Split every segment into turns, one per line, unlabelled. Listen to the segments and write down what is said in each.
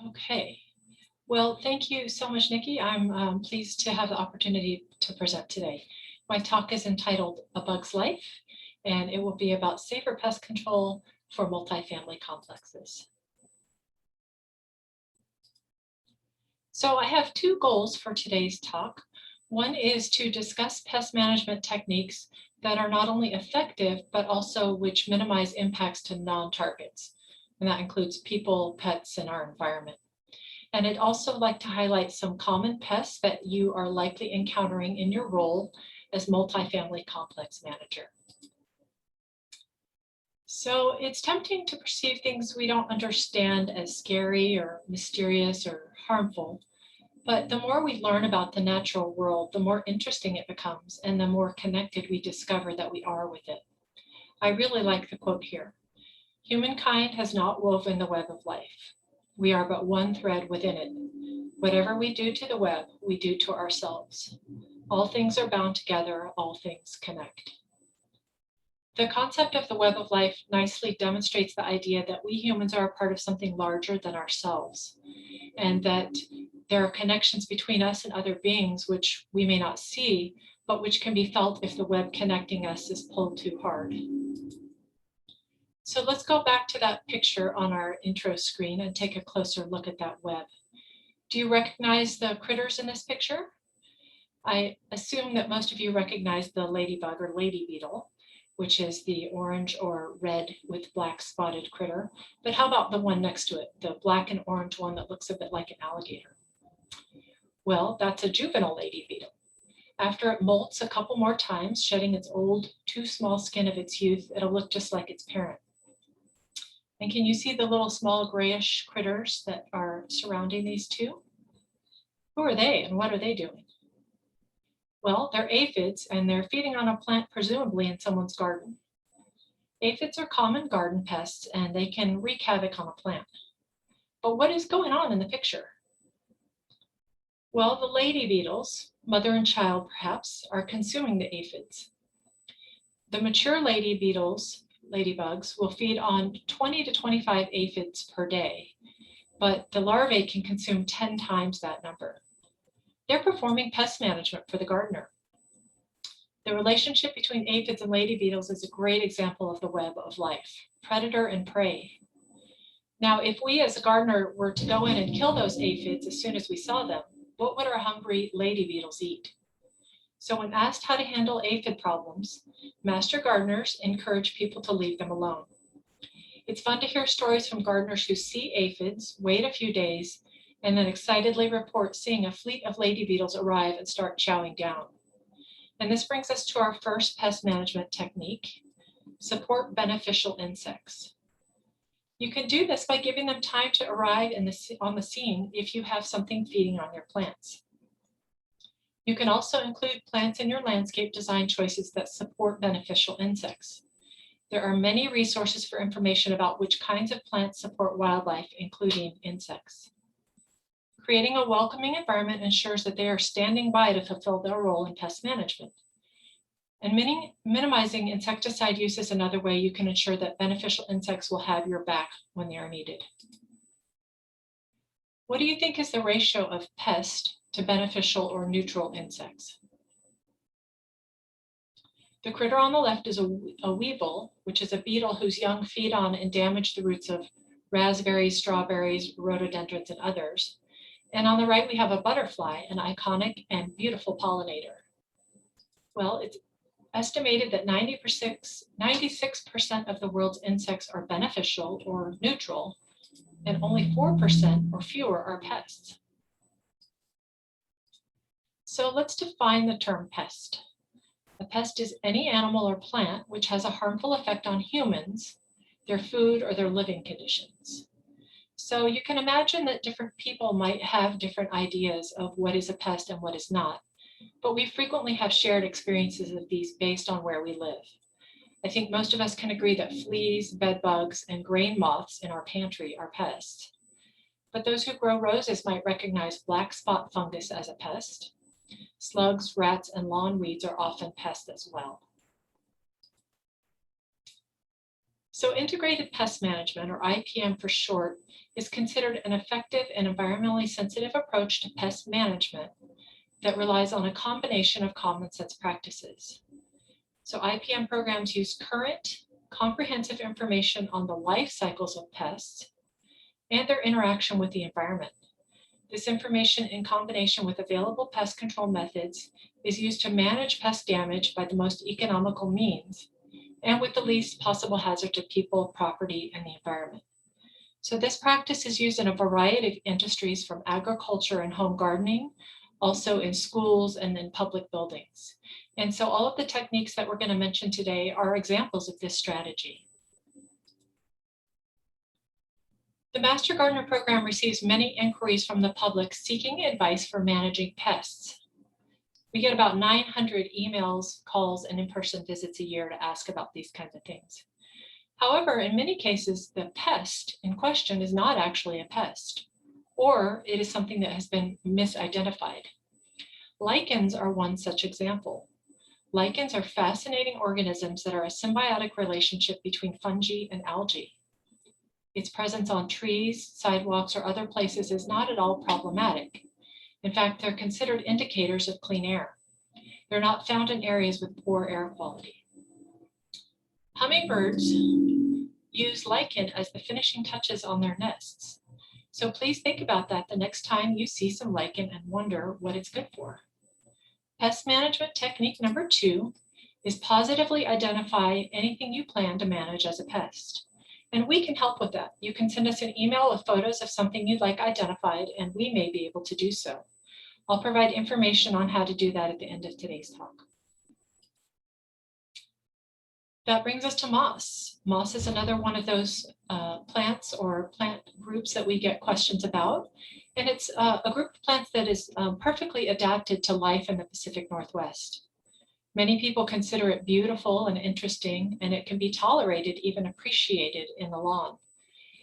Okay, well, thank you so much, Nikki. I'm pleased to have the opportunity to present today. My talk is entitled A Bug's Life, and it will be about safer pest control for multifamily complexes. So I have two goals for today's talk. One is to discuss pest management techniques that are not only effective, but also which minimize impacts to non-targets. And that includes people, pets, and our environment. And I'd also like to highlight some common pests that you are likely encountering in your role as multifamily complex manager. So it's tempting to perceive things we don't understand as scary or mysterious or harmful. But the more we learn about the natural world, the more interesting it becomes and the more connected we discover that we are with it. I really like the quote here. Humankind has not woven the web of life. We are but one thread within it. Whatever we do to the web, we do to ourselves. All things are bound together, all things connect. The concept of the web of life nicely demonstrates the idea that we humans are a part of something larger than ourselves, and that there are connections between us and other beings which we may not see, but which can be felt if the web connecting us is pulled too hard. So let's go back to that picture on our intro screen and take a closer look at that web. Do you recognize the critters in this picture? I assume that most of you recognize the ladybug or lady beetle, which is the orange or red with black spotted critter. But how about the one next to it, the black and orange one that looks a bit like an alligator? Well, that's a juvenile lady beetle. After it molts a couple more times, shedding its old, too small skin of its youth, it'll look just like its parent. And can you see the little small grayish critters that are surrounding these two? Who are they and what are they doing? Well, they're aphids and they're feeding on a plant presumably in someone's garden. Aphids are common garden pests and they can wreak havoc on a plant. But what is going on in the picture? Well, the lady beetles, mother and child perhaps, are consuming the aphids. The mature lady beetles, ladybugs, will feed on 20 to 25 aphids per day, but the larvae can consume 10 times that number. They're performing pest management for the gardener. The relationship between aphids and lady beetles is a great example of the web of life, predator and prey. Now, if we as a gardener were to go in and kill those aphids as soon as we saw them, what would our hungry lady beetles eat? So when asked how to handle aphid problems, master gardeners encourage people to leave them alone. It's fun to hear stories from gardeners who see aphids, wait a few days, and then excitedly report seeing a fleet of lady beetles arrive and start chowing down. And this brings us to our first pest management technique, support beneficial insects. You can do this by giving them time to arrive on the scene if you have something feeding on your plants. You can also include plants in your landscape design choices that support beneficial insects. There are many resources for information about which kinds of plants support wildlife, including insects. Creating a welcoming environment ensures that they are standing by to fulfill their role in pest management. And minimizing insecticide use is another way you can ensure that beneficial insects will have your back when they are needed. What do you think is the ratio of pest to beneficial or neutral insects? The critter on the left is a weevil, which is a beetle whose young feed on and damage the roots of raspberries, strawberries, rhododendrons, and others. And on the right, we have a butterfly, an iconic and beautiful pollinator. Well, it's estimated that 96% of the world's insects are beneficial or neutral, and only 4% or fewer are pests. So let's define the term pest. A pest is any animal or plant which has a harmful effect on humans, their food, or their living conditions. So you can imagine that different people might have different ideas of what is a pest and what is not, but we frequently have shared experiences of these based on where we live. I think most of us can agree that fleas, bed bugs, and grain moths in our pantry are pests. But those who grow roses might recognize black spot fungus as a pest. Slugs, rats, and lawn weeds are often pests as well. So integrated pest management, or IPM for short, is considered an effective and environmentally sensitive approach to pest management that relies on a combination of common sense practices. So IPM programs use current, comprehensive information on the life cycles of pests and their interaction with the environment. This information, in combination with available pest control methods, is used to manage pest damage by the most economical means and with the least possible hazard to people, property, and the environment. So this practice is used in a variety of industries, from agriculture and home gardening, also in schools and in public buildings. And so all of the techniques that we're going to mention today are examples of this strategy. The Master Gardener program receives many inquiries from the public seeking advice for managing pests. We get about 900 emails, calls, and in-person visits a year to ask about these kinds of things. However, in many cases, the pest in question is not actually a pest, or it is something that has been misidentified. Lichens are one such example. Lichens are fascinating organisms that are a symbiotic relationship between fungi and algae. Its presence on trees, sidewalks, or other places is not at all problematic. In fact, they're considered indicators of clean air. They're not found in areas with poor air quality. Hummingbirds use lichen as the finishing touches on their nests. So please think about that the next time you see some lichen and wonder what it's good for. Pest management technique number 2 is positively identify anything you plan to manage as a pest. And we can help with that. You can send us an email with photos of something you'd like identified, and we may be able to do so. I'll provide information on how to do that at the end of today's talk. That brings us to moss. Moss is another one of those plants or plant groups that we get questions about. And it's a group of plants that is perfectly adapted to life in the Pacific Northwest. Many people consider it beautiful and interesting, and it can be tolerated, even appreciated in the lawn.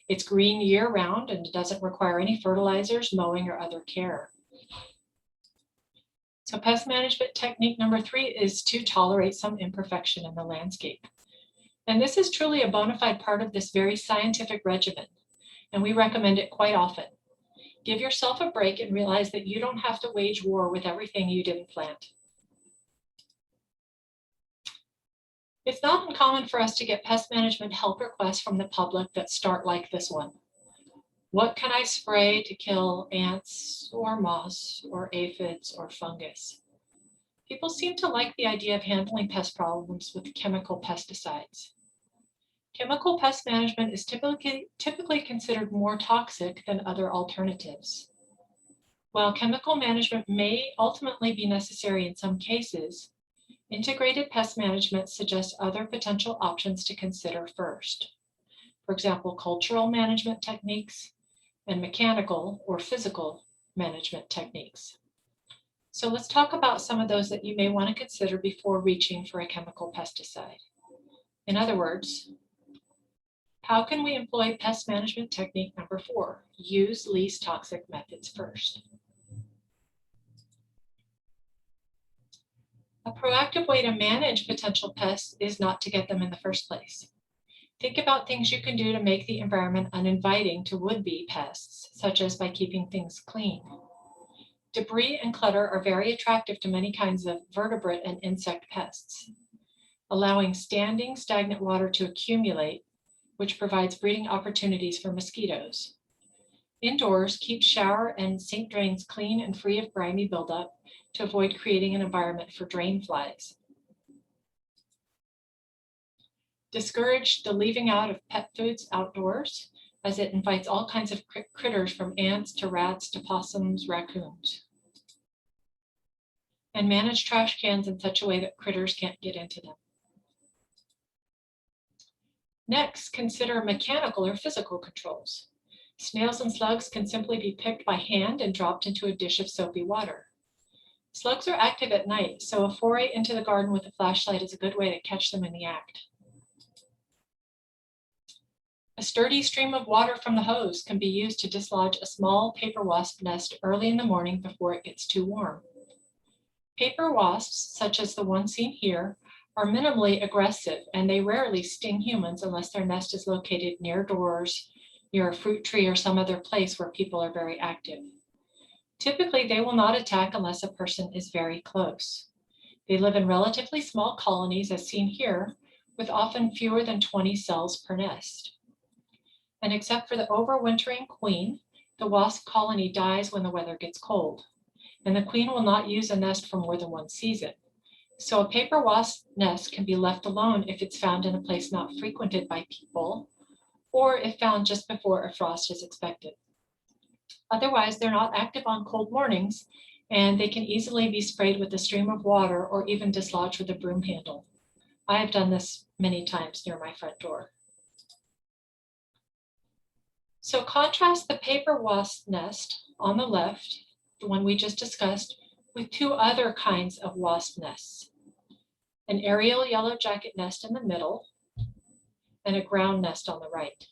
It's green year-round and doesn't require any fertilizers, mowing, or other care. So pest management technique number 3 is to tolerate some imperfection in the landscape. And this is truly a bona fide part of this very scientific regimen, and we recommend it quite often. Give yourself a break and realize that you don't have to wage war with everything you didn't plant. It's not uncommon for us to get pest management help requests from the public that start like this one. What can I spray to kill ants or moss or aphids or fungus? People seem to like the idea of handling pest problems with chemical pesticides. Chemical pest management is typically considered more toxic than other alternatives. While chemical management may ultimately be necessary in some cases, integrated pest management suggests other potential options to consider first. For example, cultural management techniques and mechanical or physical management techniques. So let's talk about some of those that you may want to consider before reaching for a chemical pesticide. In other words, how can we employ pest management technique number 4? Use least toxic methods first. A proactive way to manage potential pests is not to get them in the first place. Think about things you can do to make the environment uninviting to would-be pests, such as by keeping things clean. Debris and clutter are very attractive to many kinds of vertebrate and insect pests. Allowing standing, stagnant water to accumulate, which provides breeding opportunities for mosquitoes. Indoors, keep shower and sink drains clean and free of grimy buildup to avoid creating an environment for drain flies. Discourage the leaving out of pet foods outdoors, as it invites all kinds of critters from ants to rats to possums, raccoons. And manage trash cans in such a way that critters can't get into them. Next, consider mechanical or physical controls. Snails and slugs can simply be picked by hand and dropped into a dish of soapy water. Slugs are active at night, so a foray into the garden with a flashlight is a good way to catch them in the act. A sturdy stream of water from the hose can be used to dislodge a small paper wasp nest early in the morning before it gets too warm. Paper wasps, such as the one seen here, are minimally aggressive, and they rarely sting humans unless their nest is located near doors, near a fruit tree, or some other place where people are very active. Typically, they will not attack unless a person is very close. They live in relatively small colonies, as seen here, with often fewer than 20 cells per nest. And except for the overwintering queen, the wasp colony dies when the weather gets cold, and the queen will not use a nest for more than one season. So a paper wasp nest can be left alone if it's found in a place not frequented by people, or if found just before a frost is expected. Otherwise, they're not active on cold mornings, and they can easily be sprayed with a stream of water or even dislodged with a broom handle. I have done this many times near my front door. So contrast the paper wasp nest on the left, the one we just discussed, with two other kinds of wasp nests: an aerial yellow jacket nest in the middle and a ground nest on the right.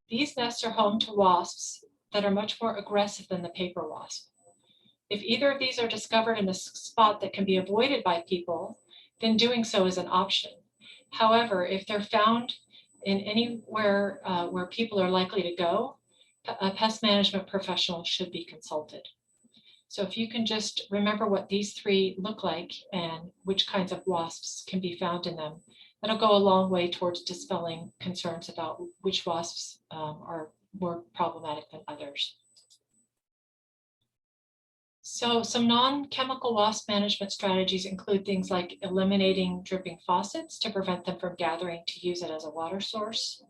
These nests are home to wasps that are much more aggressive than the paper wasp. If either of these are discovered in a spot that can be avoided by people, then doing so is an option. However, if they're found in anywhere where people are likely to go, a pest management professional should be consulted. So if you can just remember what these three look like and which kinds of wasps can be found in them, that'll go a long way towards dispelling concerns about which wasps are more problematic than others. So some non-chemical wasp management strategies include things like eliminating dripping faucets to prevent them from gathering to use it as a water source,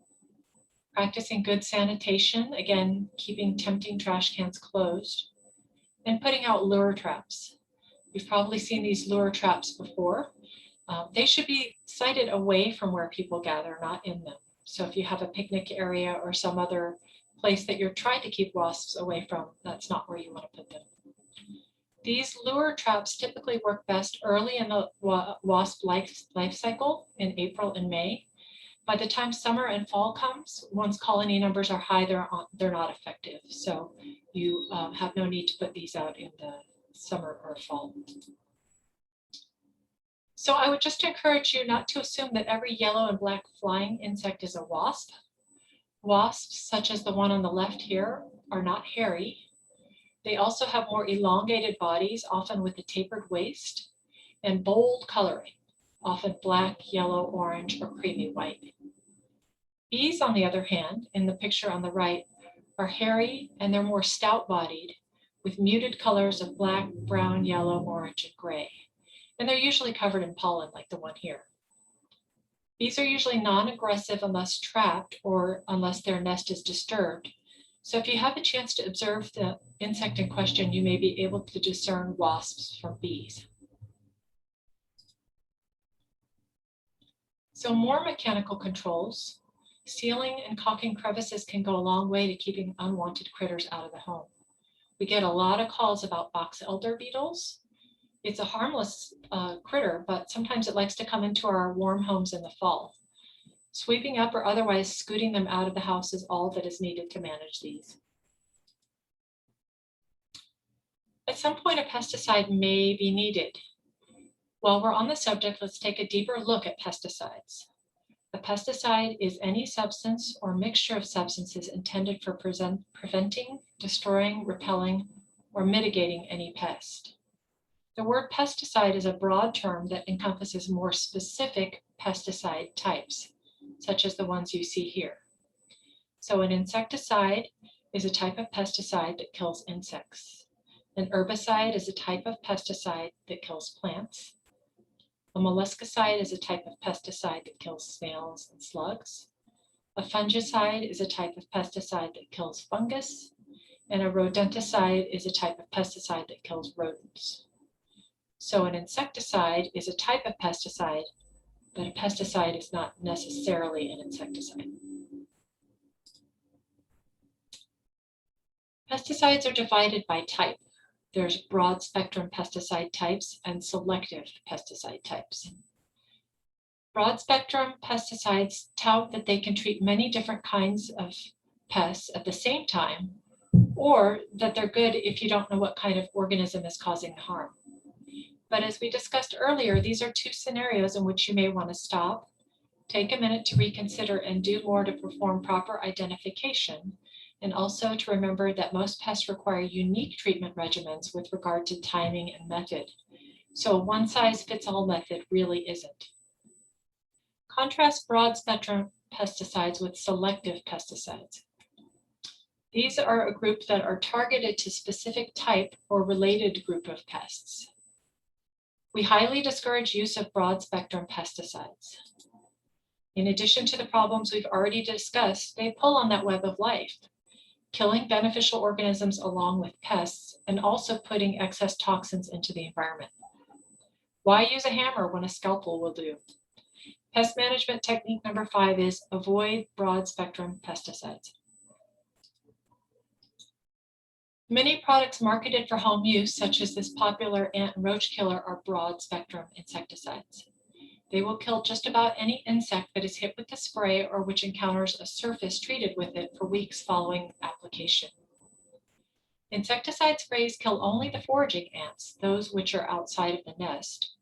practicing good sanitation, again, keeping tempting trash cans closed, and putting out lure traps. You've probably seen these lure traps before. They should be sited away from where people gather, not in them. So if you have a picnic area or some other place that you're trying to keep wasps away from, that's not where you want to put them. These lure traps typically work best early in the wasp life cycle in April and May. By the time summer and fall comes, once colony numbers are high, they're not effective. So you have no need to put these out in the summer or fall. So I would just encourage you not to assume that every yellow and black flying insect is a wasp. Wasps, such as the one on the left here, are not hairy. They also have more elongated bodies, often with a tapered waist, and bold coloring, often black, yellow, orange, or creamy white. Bees, on the other hand, in the picture on the right, are hairy and they're more stout-bodied with muted colors of black, brown, yellow, orange, and gray. And they're usually covered in pollen like the one here. Bees are usually non-aggressive unless trapped or unless their nest is disturbed. So if you have a chance to observe the insect in question, you may be able to discern wasps from bees. So more mechanical controls. Sealing and caulking crevices can go a long way to keeping unwanted critters out of the home. We get a lot of calls about box elder beetles. It's a harmless critter, but sometimes it likes to come into our warm homes in the fall. Sweeping up or otherwise scooting them out of the house is all that is needed to manage these. At some point, a pesticide may be needed. While we're on the subject, let's take a deeper look at pesticides. A pesticide is any substance or mixture of substances intended for preventing, destroying, repelling, or mitigating any pest. The word pesticide is a broad term that encompasses more specific pesticide types, such as the ones you see here. So an insecticide is a type of pesticide that kills insects. An herbicide is a type of pesticide that kills plants. A molluscicide is a type of pesticide that kills snails and slugs. A fungicide is a type of pesticide that kills fungus. And a rodenticide is a type of pesticide that kills rodents. So an insecticide is a type of pesticide, but a pesticide is not necessarily an insecticide. Pesticides are divided by type. There's broad spectrum pesticide types and selective pesticide types. Broad spectrum pesticides tout that they can treat many different kinds of pests at the same time, or that they're good if you don't know what kind of organism is causing the harm. But as we discussed earlier, these are two scenarios in which you may want to stop, take a minute to reconsider and do more to perform proper identification, and also to remember that most pests require unique treatment regimens with regard to timing and method. So a one-size-fits-all method really isn't. Contrast broad-spectrum pesticides with selective pesticides. These are a group that are targeted to specific type or related group of pests. We highly discourage use of broad-spectrum pesticides. In addition to the problems we've already discussed, they pull on that web of life, killing beneficial organisms along with pests and also putting excess toxins into the environment. Why use a hammer when a scalpel will do? Pest management technique number 5 is avoid broad-spectrum pesticides. Many products marketed for home use, such as this popular ant and roach killer, are broad-spectrum insecticides. They will kill just about any insect that is hit with the spray or which encounters a surface treated with it for weeks following application. Insecticide sprays kill only the foraging ants, those which are outside of the nest,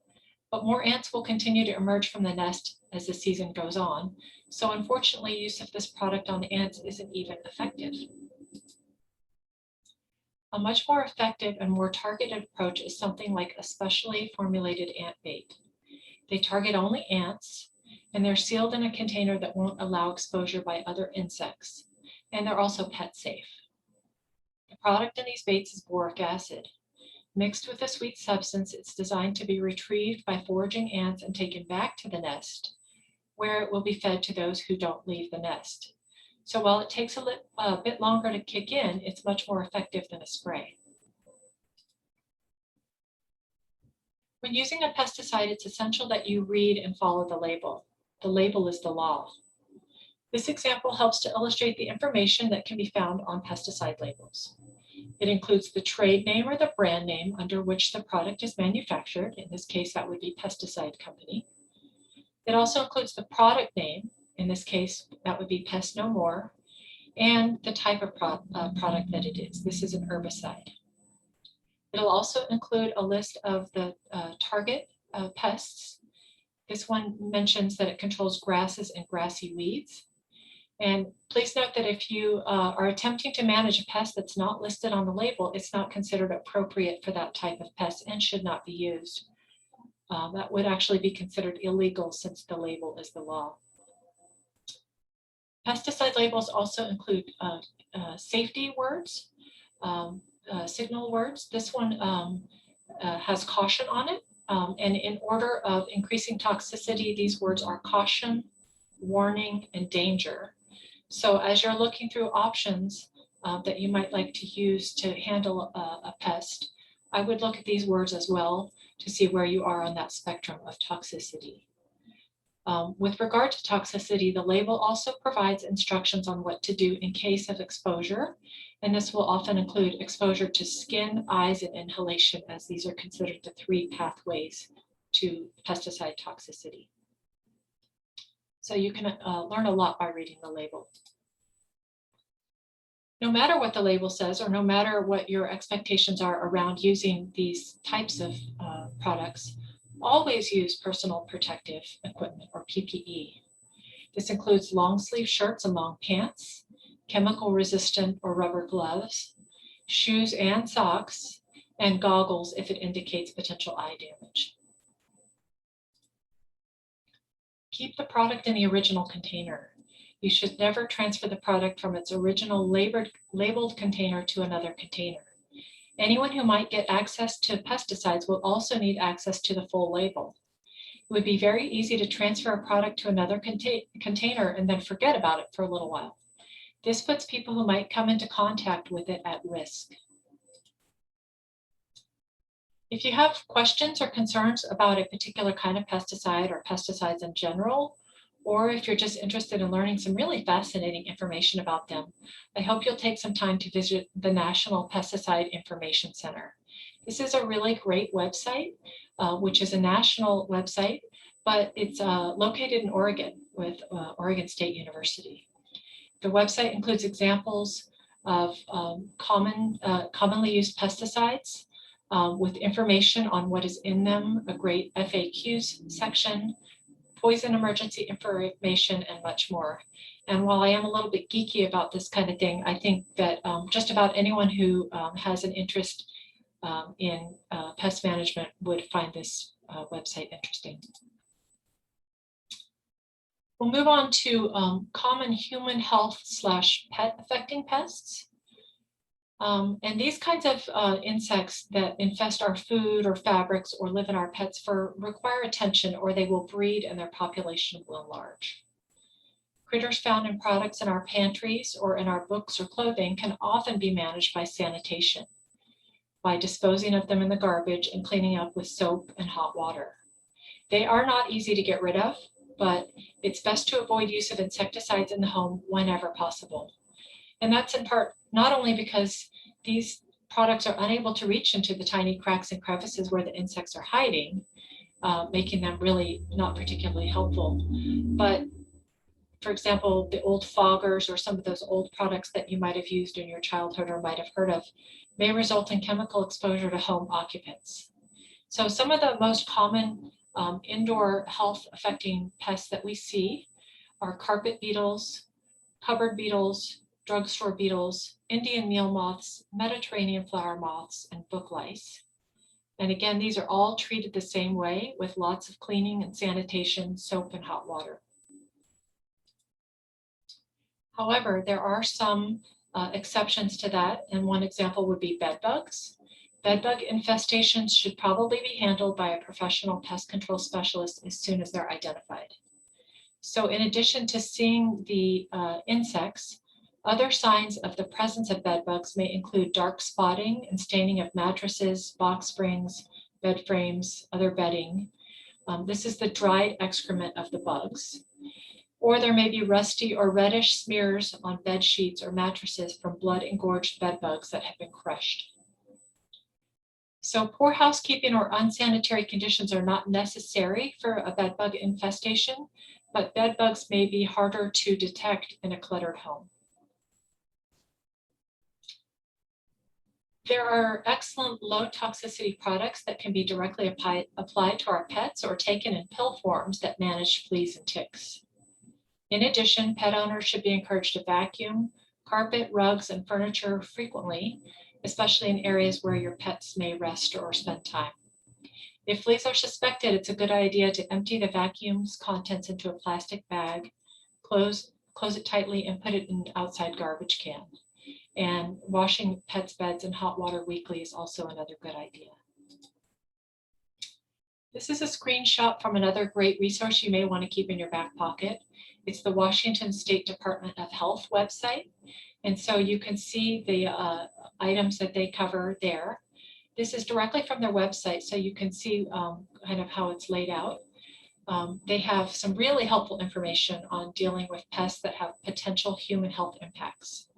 but more ants will continue to emerge from the nest as the season goes on. So unfortunately, use of this product on ants isn't even effective. A much more effective and more targeted approach is something like a specially formulated ant bait. They target only ants, and they're sealed in a container that won't allow exposure by other insects, and they're also pet safe. The product in these baits is boric acid. Mixed with a sweet substance, it's designed to be retrieved by foraging ants and taken back to the nest, where it will be fed to those who don't leave the nest. So while it takes a bit longer to kick in, it's much more effective than a spray. When using a pesticide, it's essential that you read and follow the label. The label is the law. This example helps to illustrate the information that can be found on pesticide labels. It includes the trade name or the brand name under which the product is manufactured. In this case, that would be Pesticide Company. It also includes the product name. In this case, that would be Pest No More, and the type of product that it is. This is an herbicide. It'll also include a list of the target pests. This one mentions that it controls grasses and grassy weeds. And please note that if you are attempting to manage a pest that's not listed on the label, it's not considered appropriate for that type of pest and should not be used. That would actually be considered illegal since the label is the law. Pesticide labels also include safety words, signal words. This one has caution on it. And in order of increasing toxicity, these words are caution, warning, and danger. So as you're looking through options that you might like to use to handle a pest, I would look at these words as well to see where you are on that spectrum of toxicity. With regard to toxicity, the label also provides instructions on what to do in case of exposure, and this will often include exposure to skin, eyes, and inhalation, as these are considered the 3 pathways to pesticide toxicity. So you can learn a lot by reading the label. No matter what the label says, or no matter what your expectations are around using these types of products, always use personal protective equipment, or PPE. This includes long sleeve shirts and long pants, chemical resistant or rubber gloves, shoes and socks, and goggles if it indicates potential eye damage. Keep the product in the original container. You should never transfer the product from its original labeled container to another container. Anyone who might get access to pesticides will also need access to the full label. It would be very easy to transfer a product to another container and then forget about it for a little while. This puts people who might come into contact with it at risk. If you have questions or concerns about a particular kind of pesticide or pesticides in general, or if you're just interested in learning some really fascinating information about them, I hope you'll take some time to visit the National Pesticide Information Center. This is a really great website, which is a national website, but it's located in Oregon with Oregon State University. The website includes examples of commonly used pesticides, with information on what is in them, a great FAQs section, poison emergency information, and much more. And while I am a little bit geeky about this kind of thing, I think that just about anyone who has an interest in pest management would find this website interesting. We'll move on to common human health / pet affecting pests. And these kinds of insects that infest our food or fabrics or live in our pets' fur require attention, or they will breed and their population will enlarge. Critters found in products in our pantries or in our books or clothing can often be managed by sanitation, by disposing of them in the garbage and cleaning up with soap and hot water. They are not easy to get rid of, but it's best to avoid use of insecticides in the home whenever possible. And that's in part not only because these products are unable to reach into the tiny cracks and crevices where the insects are hiding, making them really not particularly helpful, but for example, the old foggers or some of those old products that you might have used in your childhood or might have heard of may result in chemical exposure to home occupants. So some of the most common indoor health affecting pests that we see are carpet beetles, cupboard beetles, drugstore beetles, Indian meal moths, Mediterranean flower moths, and book lice. And again, these are all treated the same way with lots of cleaning and sanitation, soap and hot water. However, there are some exceptions to that, and one example would be bed bugs. Bed bug infestations should probably be handled by a professional pest control specialist as soon as they're identified. So in addition to seeing the insects, other signs of the presence of bed bugs may include dark spotting and staining of mattresses, box springs, bed frames, other bedding. This is the dried excrement of the bugs. Or there may be rusty or reddish smears on bed sheets or mattresses from blood-engorged bed bugs that have been crushed. So poor housekeeping or unsanitary conditions are not necessary for a bed bug infestation, but bed bugs may be harder to detect in a cluttered home. There are excellent low toxicity products that can be directly applied to our pets or taken in pill forms that manage fleas and ticks. In addition, pet owners should be encouraged to vacuum carpet, rugs, and furniture frequently, especially in areas where your pets may rest or spend time. If fleas are suspected, it's a good idea to empty the vacuum's contents into a plastic bag, close it tightly, and put it in an outside garbage can. And washing pets' beds in hot water weekly is also another good idea. This is a screenshot from another great resource you may want to keep in your back pocket. It's the Washington State Department of Health website. And so you can see the items that they cover there. This is directly from their website, so you can see kind of how it's laid out. They have some really helpful information on dealing with pests that have potential human health impacts.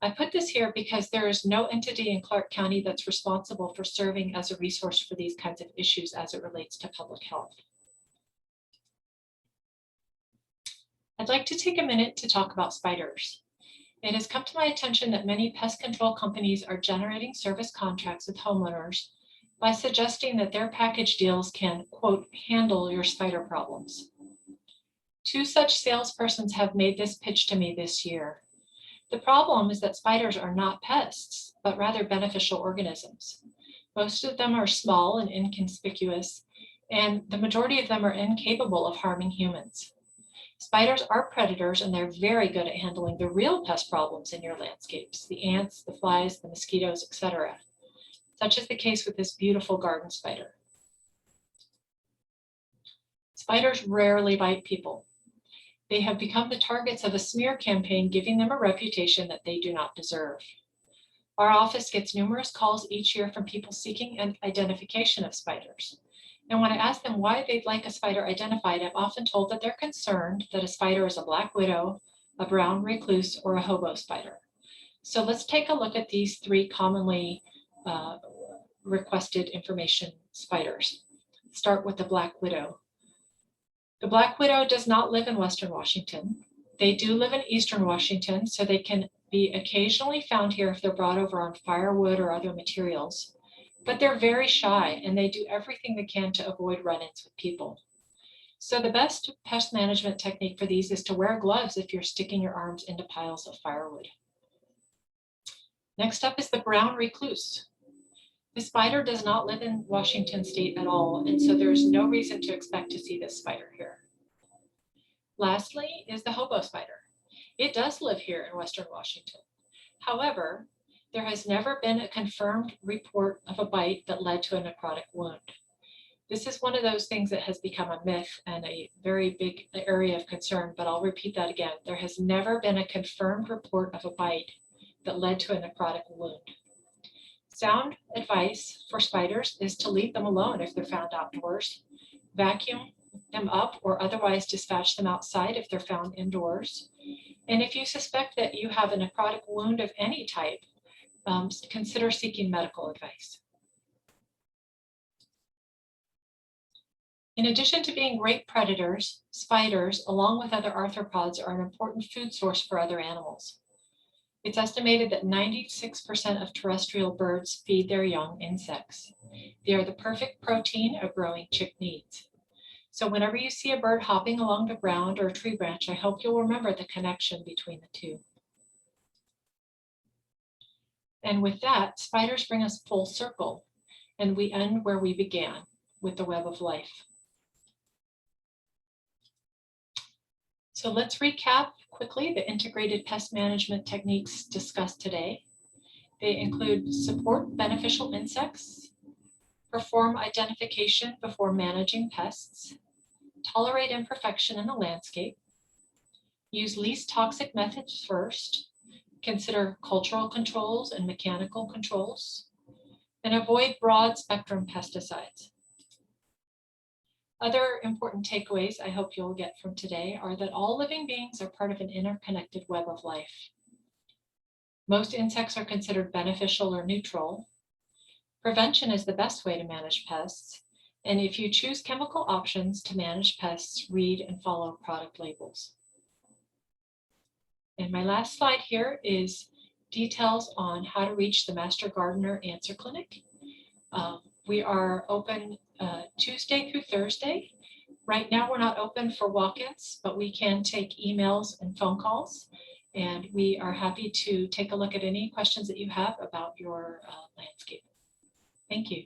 I put this here because there is no entity in Clark County that's responsible for serving as a resource for these kinds of issues as it relates to public health. I'd like to take a minute to talk about spiders. It has come to my attention that many pest control companies are generating service contracts with homeowners by suggesting that their package deals can, quote, handle your spider problems. 2 such salespersons have made this pitch to me this year. The problem is that spiders are not pests, but rather beneficial organisms. Most of them are small and inconspicuous, and the majority of them are incapable of harming humans. Spiders are predators, and they're very good at handling the real pest problems in your landscapes, the ants, the flies, the mosquitoes, etc. Such is the case with this beautiful garden spider. Spiders rarely bite people. They have become the targets of a smear campaign, giving them a reputation that they do not deserve. Our office gets numerous calls each year from people seeking an identification of spiders. And when I ask them why they'd like a spider identified, I'm often told that they're concerned that a spider is a black widow, a brown recluse, or a hobo spider. So let's take a look at these 3 commonly requested information spiders. Start with the black widow. The black widow does not live in Western Washington. They do live in Eastern Washington, so they can be occasionally found here if they're brought over on firewood or other materials. but they're very shy and they do everything they can to avoid run-ins with people. So the best pest management technique for these is to wear gloves if you're sticking your arms into piles of firewood. Next up is the brown recluse. The spider does not live in Washington state at all, and so there's no reason to expect to see this spider here. Lastly is the hobo spider. It does live here in Western Washington. However, there has never been a confirmed report of a bite that led to a necrotic wound. This is one of those things that has become a myth and a very big area of concern, but I'll repeat that again. There has never been a confirmed report of a bite that led to a necrotic wound. Sound advice for spiders is to leave them alone if they're found outdoors, vacuum them up or otherwise dispatch them outside if they're found indoors. And if you suspect that you have a necrotic wound of any type, consider seeking medical advice. In addition to being great predators, spiders, along with other arthropods, are an important food source for other animals. It's estimated that 96% of terrestrial birds feed their young insects. They are the perfect protein a growing chick needs. So whenever you see a bird hopping along the ground or a tree branch, I hope you'll remember the connection between the two. And with that, spiders bring us full circle, and we end where we began, with the web of life. So let's recap quickly the integrated pest management techniques discussed today. They include support beneficial insects, perform identification before managing pests, tolerate imperfection in the landscape, use least toxic methods first, consider cultural controls and mechanical controls, and avoid broad spectrum pesticides. Other important takeaways I hope you'll get from today are that all living beings are part of an interconnected web of life. Most insects are considered beneficial or neutral. Prevention is the best way to manage pests. And if you choose chemical options to manage pests, read and follow product labels. And my last slide here is details on how to reach the Master Gardener Answer Clinic. We are open Tuesday through Thursday. Right now we're not open for walk-ins, but we can take emails and phone calls. And we are happy to take a look at any questions that you have about your landscape. Thank you.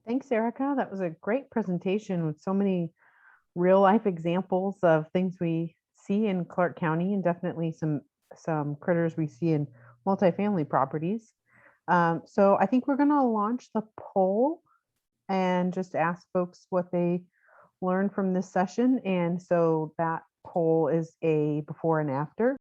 Thanks, Erika. That was a great presentation with so many real life examples of things we see in Clark County, and definitely some critters we see in multifamily properties. So I think we're going to launch the poll and just ask folks what they learned from this session. And so that poll is a before and after.